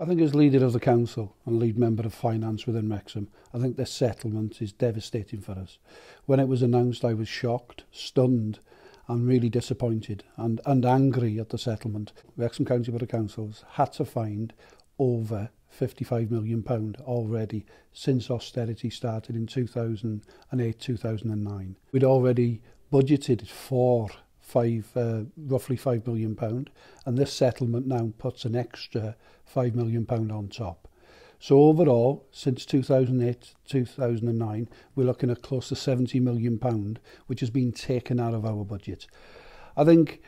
I think as leader of the council and lead member of finance within Wrexham, I think this settlement is devastating for us. When it was announced, I was shocked, stunned and really disappointed and angry at the settlement. Wrexham County Board of Councils had to find over £55 million already since austerity started in 2008-2009. We'd already budgeted for roughly £5 million, and this settlement now puts an extra £5 million on top. So overall, since 2008-2009, we're looking at close to £70 million, which has been taken out of our budget. I think,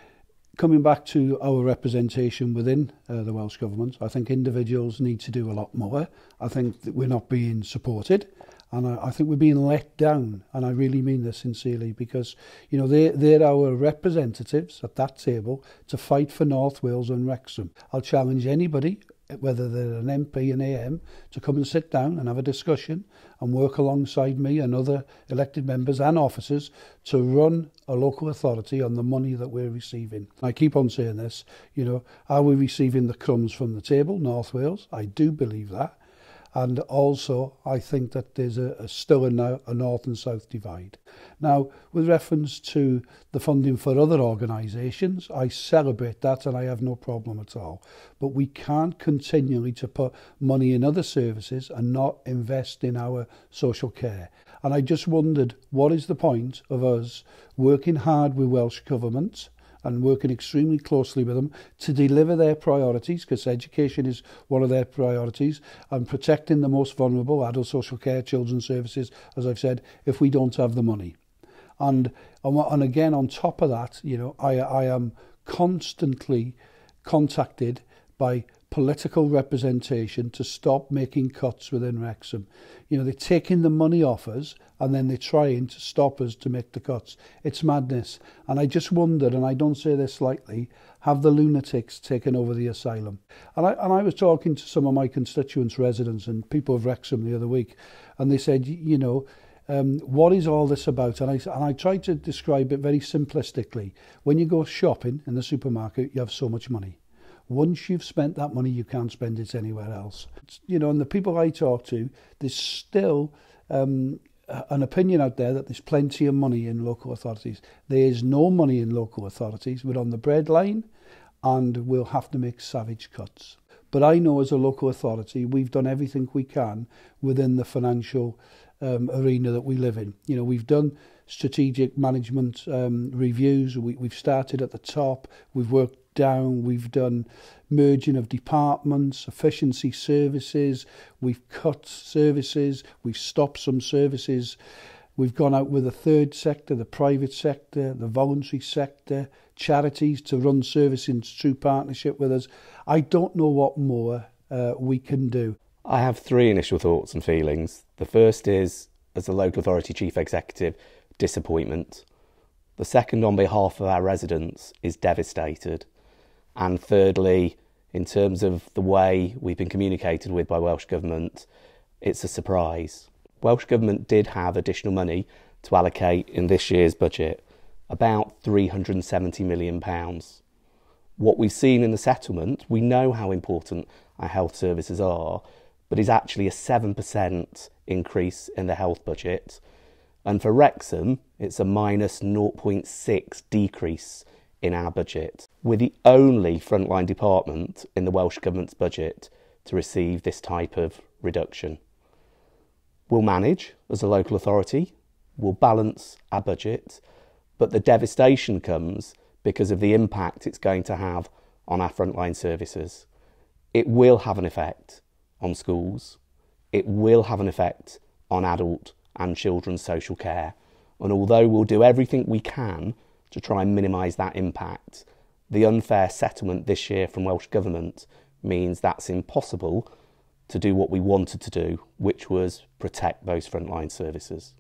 coming back to our representation within the Welsh Government, I think individuals need to do a lot more. I think that we're not being supported, and I think we're being let down, and I really mean this sincerely, because they're our representatives at that table to fight for North Wales and Wrexham. I'll challenge anybody, whether they're an MP, an AM, to come and sit down and have a discussion and work alongside me and other elected members and officers to run a local authority on the money that we're receiving. I keep on saying this, are we receiving the crumbs from the table, North Wales? I do believe that. And also, I think that there's still a north and south divide. Now, with reference to the funding for other organisations, I celebrate that and I have no problem at all. But we can't continually to put money in other services and not invest in our social care. And I just wondered, what is the point of us working hard with Welsh Government and working extremely closely with them to deliver their priorities, because education is one of their priorities, and protecting the most vulnerable, adult social care, children's services, as I've said, if we don't have the money. And again, on top of that, I am constantly contacted by political representation to stop making cuts within Wrexham. They're taking the money off us and then they're trying to stop us to make the cuts. It's madness. And I just wondered, and I don't say this lightly, have the lunatics taken over the asylum? And I was talking to some of my constituents, residents and people of Wrexham the other week, and they said, what is all this about? And I tried to describe it very simplistically. When you go shopping in the supermarket, you have so much money. Once you've spent that money, you can't spend it anywhere else. And the people I talk to, there's still an opinion out there that there's plenty of money in local authorities. There is no money in local authorities. We're on the breadline and we'll have to make savage cuts. But I know as a local authority, we've done everything we can within the financial arena that we live in. We've done strategic management reviews. We've started at the top. We've worked down. We've done merging of departments, efficiency services. We've cut services. We've stopped some services. We've gone out with the third sector, the private sector, the voluntary sector, charities to run service in true partnership with us. I don't know what more we can do. I have three initial thoughts and feelings. The first is, as a local authority chief executive, disappointment. The second, on behalf of our residents, is devastated. And thirdly, in terms of the way we've been communicated with by Welsh Government, it's a surprise. Welsh Government did have additional money to allocate in this year's budget, about £370 million. What we've seen in the settlement, we know how important our health services are, but is actually a 7% increase in the health budget. And for Wrexham, it's a minus 0.6 decrease in our budget. We're the only frontline department in the Welsh Government's budget to receive this type of reduction. We'll manage as a local authority, we'll balance our budget, but the devastation comes because of the impact it's going to have on our frontline services. It will have an effect on schools, it will have an effect on adult and children's social care, and although we'll do everything we can to try and minimise that impact, the unfair settlement this year from Welsh Government means that's impossible to do what we wanted to do, which was protect those frontline services.